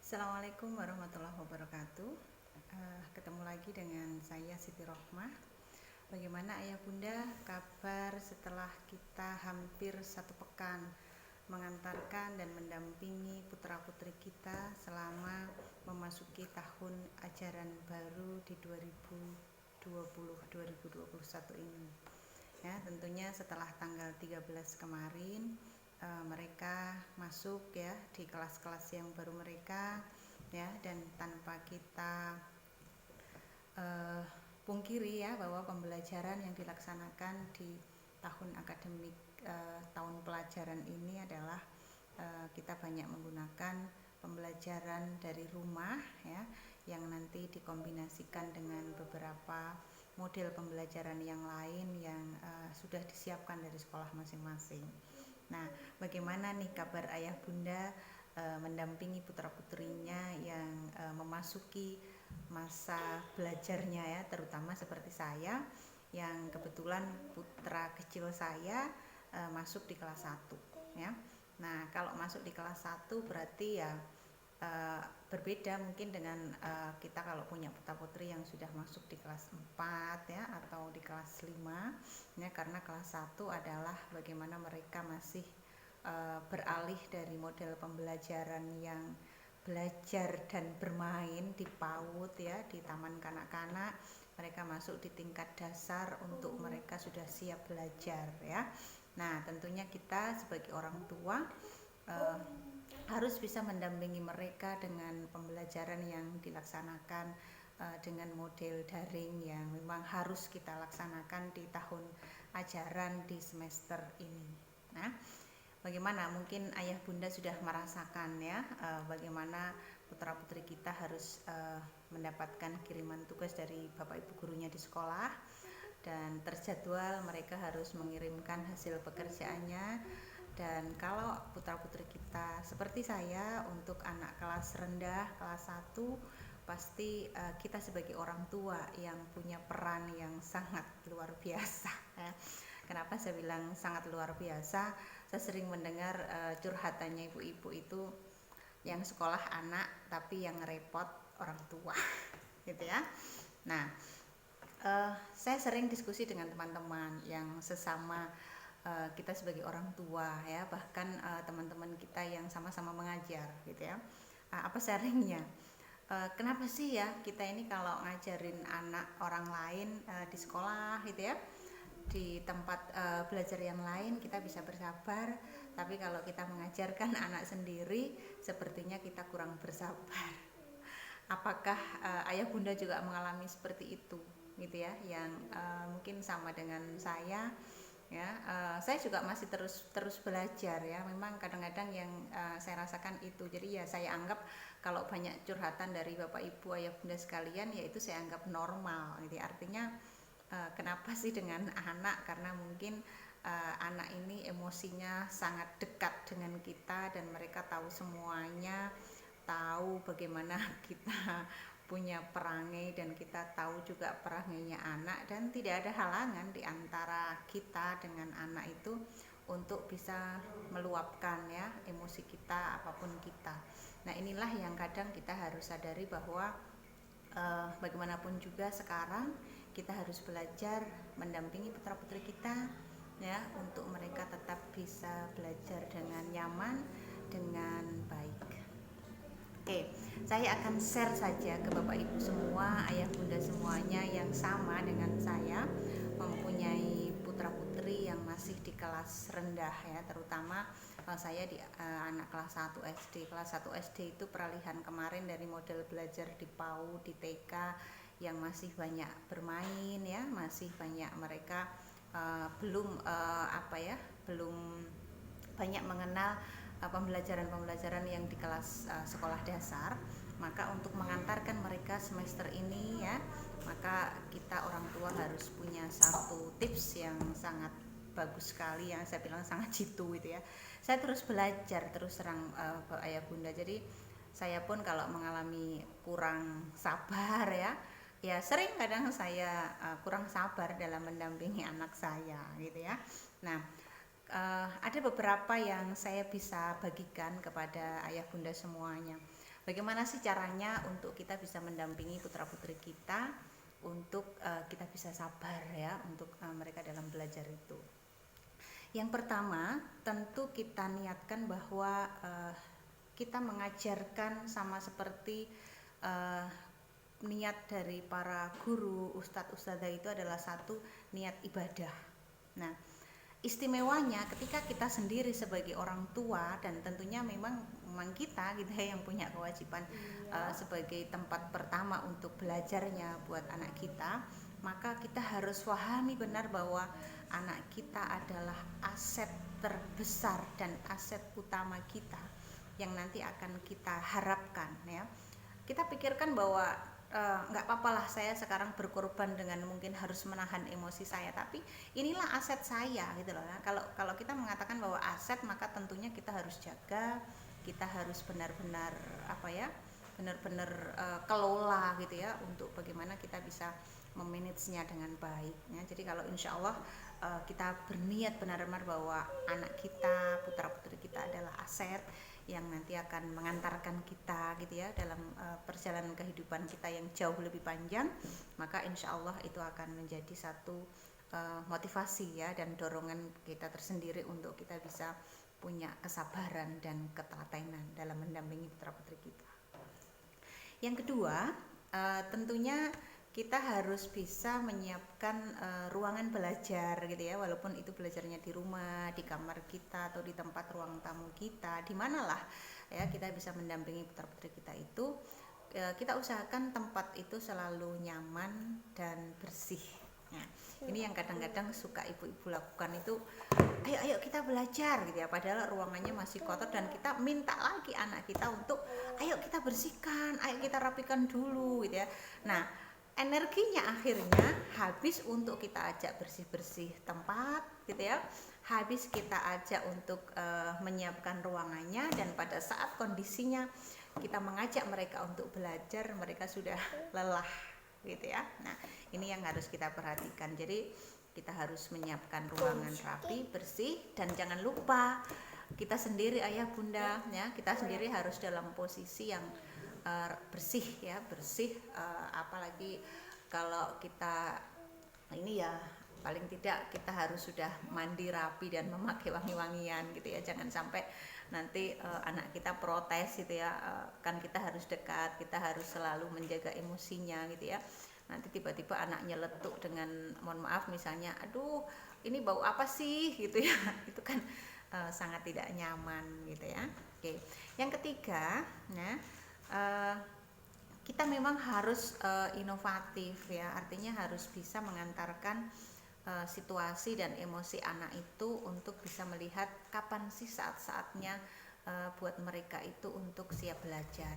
Assalamualaikum warahmatullahi wabarakatuh. Ketemu lagi dengan saya Siti Rohmah. Bagaimana ayah bunda kabar setelah kita hampir 1 pekan mengantarkan dan mendampingi putra putri kita selama memasuki tahun ajaran baru di 2020-2021 ini. Ya, tentunya setelah tanggal 13 kemarin mereka masuk ya di kelas-kelas yang baru mereka ya, dan tanpa kita pungkiri ya bahwa pembelajaran yang dilaksanakan di tahun akademik tahun pelajaran ini adalah kita banyak menggunakan pembelajaran dari rumah ya, yang nanti dikombinasikan dengan beberapa model pembelajaran yang lain yang sudah disiapkan dari sekolah masing-masing. Nah, bagaimana nih kabar ayah bunda mendampingi putra-putrinya yang memasuki masa belajarnya ya, terutama seperti saya yang kebetulan putra kecil saya masuk di kelas 1 ya. Nah, kalau masuk di kelas 1 berarti ya berbeda mungkin dengan kita kalau punya putra-putri yang sudah masuk di kelas 4 ya atau di kelas 5 ya, karena kelas 1 adalah bagaimana mereka masih beralih dari model pembelajaran yang belajar dan bermain di PAUD ya, di taman kanak-kanak, mereka masuk di tingkat dasar untuk mereka sudah siap belajar ya. Nah, tentunya kita sebagai orang tua harus bisa mendampingi mereka dengan pembelajaran yang dilaksanakan dengan model daring yang memang harus kita laksanakan di tahun ajaran di semester ini. Nah, bagaimana mungkin ayah bunda sudah merasakan ya bagaimana putra putri kita harus mendapatkan kiriman tugas dari bapak ibu gurunya di sekolah, dan terjadwal mereka harus mengirimkan hasil pekerjaannya. Dan kalau putra putri kita seperti saya, untuk anak kelas rendah kelas 1 pasti kita sebagai orang tua yang punya peran yang sangat luar biasa ya. Kenapa saya bilang sangat luar biasa? Saya sering mendengar curhatannya ibu-ibu itu yang sekolah anak tapi yang repot orang tua gitu ya. Nah, saya sering diskusi dengan teman-teman yang sesama kita sebagai orang tua ya, bahkan teman-teman kita yang sama-sama mengajar gitu ya. Apa sharingnya? Kenapa sih ya kita ini kalau ngajarin anak orang lain di sekolah gitu ya, di tempat belajar yang lain kita bisa bersabar, tapi kalau kita mengajarkan anak sendiri sepertinya kita kurang bersabar. Apakah ayah bunda juga mengalami seperti itu gitu ya, yang mungkin sama dengan saya ya. Saya juga masih terus belajar ya, memang kadang-kadang yang saya rasakan itu. Jadi ya saya anggap kalau banyak curhatan dari bapak ibu ayah bunda sekalian, ya itu saya anggap normal gitu ya. Artinya kenapa sih dengan anak, karena mungkin anak ini emosinya sangat dekat dengan kita dan mereka tahu semuanya, tahu bagaimana kita punya perangai dan kita tahu juga perangainya anak, dan tidak ada halangan di antara kita dengan anak itu untuk bisa meluapkan ya emosi kita apapun kita. Nah, inilah yang kadang kita harus sadari bahwa bagaimanapun juga sekarang kita harus belajar mendampingi putra putri kita ya, untuk mereka tetap bisa belajar dengan nyaman, dengan baik. Oke, saya akan share saja ke Bapak Ibu semua, ayah bunda semuanya yang sama dengan saya, mempunyai putra-putri yang masih di kelas rendah ya, terutama saya di anak kelas 1 SD. Kelas 1 SD itu peralihan kemarin dari model belajar di PAUD, di TK yang masih banyak bermain ya, masih banyak mereka belum belum banyak mengenal pembelajaran yang di kelas sekolah dasar. Maka untuk mengantarkan mereka semester ini ya, maka kita orang tua harus punya satu tips yang sangat bagus sekali, yang saya bilang sangat jitu gitu ya. Saya terus belajar terus terang ayah bunda. Jadi saya pun kalau mengalami kurang sabar ya sering kadang saya kurang sabar dalam mendampingi anak saya gitu ya. Nah, ada beberapa yang saya bisa bagikan kepada ayah bunda semuanya. bagaimana sih caranya untuk kita bisa mendampingi putra-putri kita untuk kita bisa sabar ya untuk mereka dalam belajar itu. Yang pertama, tentu kita niatkan bahwa kita mengajarkan sama seperti niat dari para guru, ustadz-ustadzah itu adalah satu niat ibadah. Nah, istimewanya ketika kita sendiri sebagai orang tua, dan tentunya memang kita gitu ya yang punya kewajiban sebagai tempat pertama untuk belajarnya buat anak kita, maka kita harus pahami benar bahwa anak kita adalah aset terbesar dan aset utama kita yang nanti akan kita harapkan ya. Kita pikirkan bahwa nggak apa-apalah saya sekarang berkorban dengan mungkin harus menahan emosi saya, tapi inilah aset saya gitu loh. Kalau kita mengatakan bahwa aset, maka tentunya kita harus jaga, kita harus benar-benar benar-benar kelola gitu ya untuk bagaimana kita bisa memanagenya dengan baik ya. Jadi kalau insya Allah kita berniat benar-benar bahwa anak kita, putra putri kita adalah aset yang nanti akan mengantarkan kita gitu ya dalam perjalanan kehidupan kita yang jauh lebih panjang, maka insya Allah itu akan menjadi satu motivasi ya dan dorongan kita tersendiri untuk kita bisa punya kesabaran dan ketelatenan dalam mendampingi putra putri kita. Yang kedua, tentunya kita harus bisa menyiapkan ruangan belajar gitu ya, walaupun itu belajarnya di rumah, di kamar kita atau di tempat ruang tamu kita, di manalah ya kita bisa mendampingi putra putri kita itu. Kita usahakan tempat itu selalu nyaman dan bersih. Nah, ini yang kadang-kadang suka ibu-ibu lakukan itu, ayo kita belajar gitu ya, padahal ruangannya masih kotor dan kita minta lagi anak kita untuk ayo kita bersihkan, ayo kita rapikan dulu gitu ya. Nah, energinya akhirnya habis untuk kita ajak bersih-bersih tempat gitu ya, habis kita ajak untuk menyiapkan ruangannya, dan pada saat kondisinya kita mengajak mereka untuk belajar, mereka sudah lelah gitu ya. Nah, ini yang harus kita perhatikan. Jadi kita harus menyiapkan ruangan rapi, bersih, dan jangan lupa kita sendiri ayah bunda ya, kita sendiri harus dalam posisi yang bersih ya, bersih, apalagi kalau kita ini ya paling tidak kita harus sudah mandi rapi dan memakai wangi-wangian gitu ya. Jangan sampai nanti anak kita protes gitu ya, kan kita harus dekat, kita harus selalu menjaga emosinya gitu ya. Nanti tiba-tiba anaknya letuk dengan, mohon maaf misalnya, aduh ini bau apa sih gitu ya, itu kan sangat tidak nyaman gitu ya. Oke, yang ketiga, nah kita memang harus inovatif ya, artinya harus bisa mengantarkan situasi dan emosi anak itu untuk bisa melihat kapan sih saat-saatnya buat mereka itu untuk siap belajar.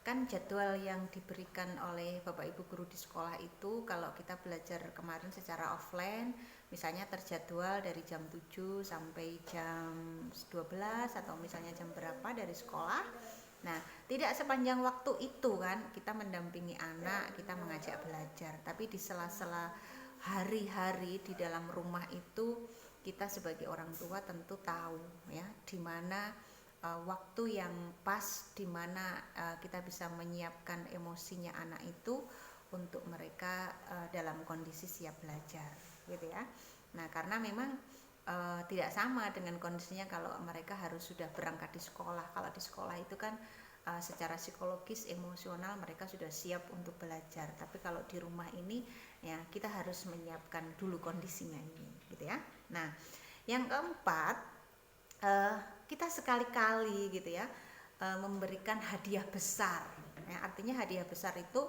Kan jadwal yang diberikan oleh Bapak Ibu guru di sekolah itu, kalau kita belajar kemarin secara offline misalnya terjadwal dari jam 7 sampai jam 12 atau misalnya jam berapa dari sekolah. Nah, tidak sepanjang waktu itu kan kita mendampingi anak, kita mengajak belajar, tapi di sela-sela hari-hari di dalam rumah itu kita sebagai orang tua tentu tahu ya di mana waktu yang pas, di mana kita bisa menyiapkan emosinya anak itu untuk mereka dalam kondisi siap belajar gitu ya. Nah, karena memang tidak sama dengan kondisinya kalau mereka harus sudah berangkat di sekolah. Kalau di sekolah itu kan secara psikologis, emosional mereka sudah siap untuk belajar. Tapi kalau di rumah ini ya kita harus menyiapkan dulu kondisinya ini gitu ya. Nah, yang keempat, kita sekali-kali gitu ya memberikan hadiah besar ya. Artinya hadiah besar itu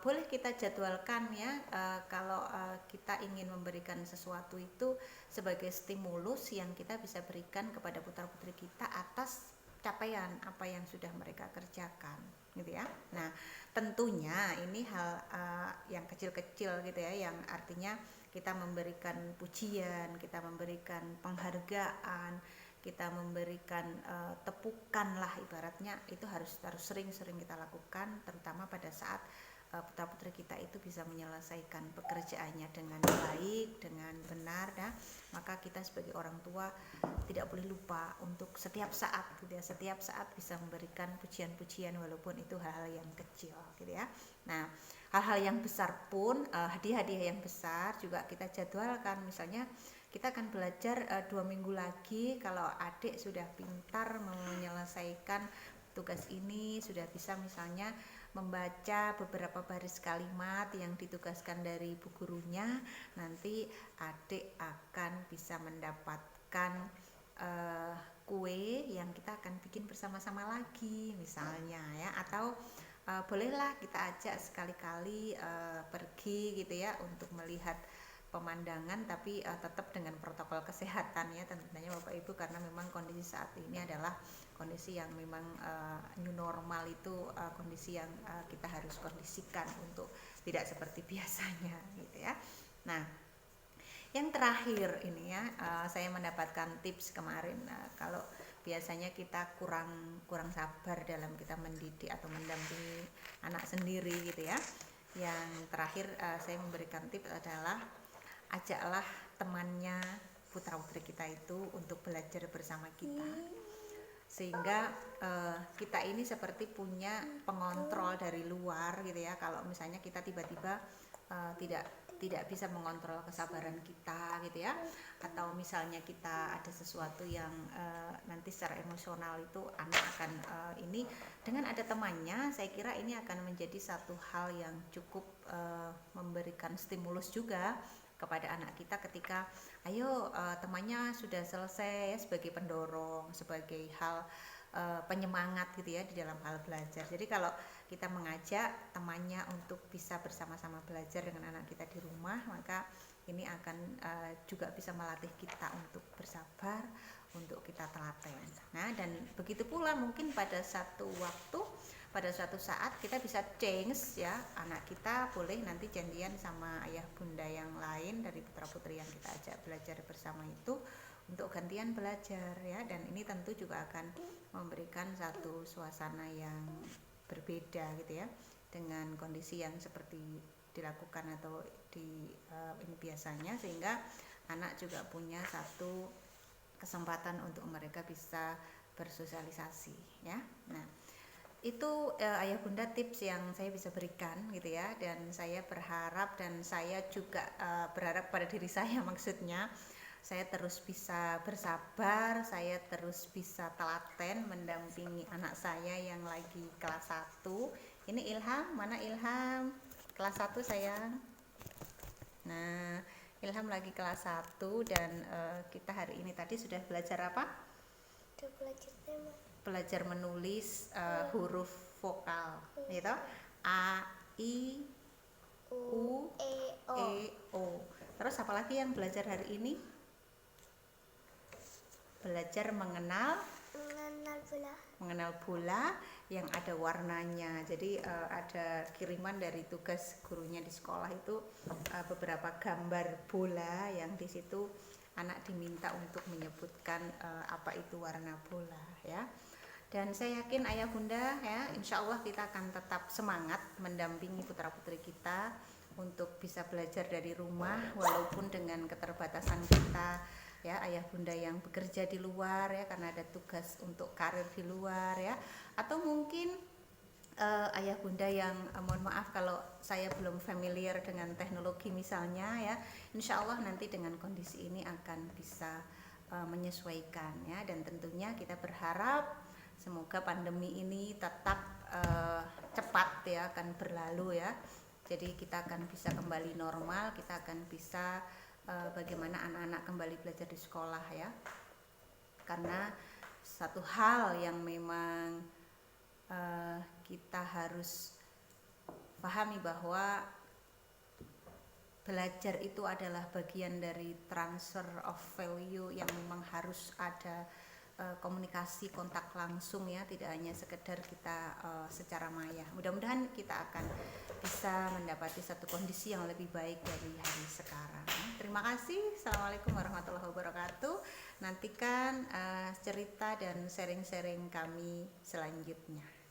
boleh kita jadwalkan ya, kalau kita ingin memberikan sesuatu itu sebagai stimulus yang kita bisa berikan kepada putra-putri kita atas capaian apa yang sudah mereka kerjakan gitu ya. Nah, tentunya ini hal yang kecil-kecil gitu ya, yang artinya kita memberikan pujian, kita memberikan penghargaan, kita memberikan tepukan lah ibaratnya, itu harus sering-sering kita lakukan, terutama pada saat putra-putri kita itu bisa menyelesaikan pekerjaannya dengan baik, dengan benar, nah, maka kita sebagai orang tua tidak boleh lupa untuk setiap saat gitu ya, setiap saat bisa memberikan pujian-pujian walaupun itu hal-hal yang kecil gitu ya. Nah, hal-hal yang besar pun, hadiah-hadiah yang besar juga kita jadwalkan. Misalnya kita akan belajar 2 minggu lagi, kalau adik sudah pintar menyelesaikan tugas ini, sudah bisa misalnya membaca beberapa baris kalimat yang ditugaskan dari ibu gurunya, nanti adik akan bisa mendapatkan kue yang kita akan bikin bersama-sama lagi misalnya ya, atau bolehlah kita ajak sekali-kali pergi gitu ya untuk melihat pemandangan, tapi tetap dengan protokol kesehatan ya tentunya Bapak Ibu, karena memang kondisi saat ini adalah kondisi yang memang new normal, itu kondisi yang kita harus kondisikan untuk tidak seperti biasanya gitu ya. Nah, yang terakhir ini ya, saya mendapatkan tips kemarin, kalau biasanya kita kurang sabar dalam kita mendidik atau mendampingi anak sendiri gitu ya. Yang terakhir saya memberikan tips adalah ajaklah temannya putra-putri kita itu untuk belajar bersama kita, sehingga kita ini seperti punya pengontrol dari luar gitu ya. Kalau misalnya kita tiba-tiba tidak bisa mengontrol kesabaran kita gitu ya, atau misalnya kita ada sesuatu yang nanti secara emosional itu anak akan ini, dengan ada temannya saya kira ini akan menjadi satu hal yang cukup memberikan stimulus juga kepada anak kita ketika ayo temannya sudah selesai ya, sebagai pendorong, sebagai hal penyemangat gitu ya di dalam hal belajar. Jadi kalau kita mengajak temannya untuk bisa bersama-sama belajar dengan anak kita di rumah, maka ini akan juga bisa melatih kita untuk bersabar, untuk kita telaten. Nah, dan begitu pula mungkin pada satu waktu, pada suatu saat kita bisa change ya, anak kita boleh nanti janjian sama ayah bunda yang lain dari putra putri yang kita ajak belajar bersama itu untuk gantian belajar ya, dan ini tentu juga akan memberikan satu suasana yang berbeda gitu ya dengan kondisi yang seperti dilakukan atau di ini biasanya, sehingga anak juga punya satu kesempatan untuk mereka bisa bersosialisasi ya. Nah, itu ayah bunda tips yang saya bisa berikan gitu ya, dan saya berharap dan saya juga berharap pada diri saya maksudnya saya terus bisa bersabar, saya terus bisa telaten mendampingi anak saya yang lagi kelas 1. Ini Ilham, mana Ilham? Kelas 1 sayang. Nah, Ilham lagi kelas 1 dan kita hari ini tadi sudah belajar apa? Belajar menulis huruf vokal gitu, A, I, U, E, O. Terus apa lagi yang belajar hari ini? Belajar mengenal bola yang ada warnanya. Jadi ada kiriman dari tugas gurunya di sekolah itu beberapa gambar bola yang di situ anak diminta untuk menyebutkan apa itu warna bola ya. Dan saya yakin ayah bunda ya, insya Allah kita akan tetap semangat mendampingi putra putri kita untuk bisa belajar dari rumah walaupun dengan keterbatasan kita ya, ayah bunda yang bekerja di luar ya karena ada tugas untuk karir di luar ya, atau mungkin ayah bunda yang mohon maaf kalau saya belum familiar dengan teknologi misalnya ya, insya Allah nanti dengan kondisi ini akan bisa menyesuaikan ya, dan tentunya kita berharap semoga pandemi ini tetap cepat ya akan berlalu ya, jadi kita akan bisa kembali normal, kita akan bisa bagaimana anak-anak kembali belajar di sekolah ya, karena satu hal yang memang kita harus pahami bahwa belajar itu adalah bagian dari transfer of value yang memang harus ada komunikasi kontak langsung ya, tidak hanya sekedar kita secara maya. Mudah-mudahan kita akan bisa mendapati satu kondisi yang lebih baik dari hari sekarang. Terima kasih. Assalamualaikum warahmatullahi wabarakatuh. Nantikan cerita dan sharing-sharing kami selanjutnya.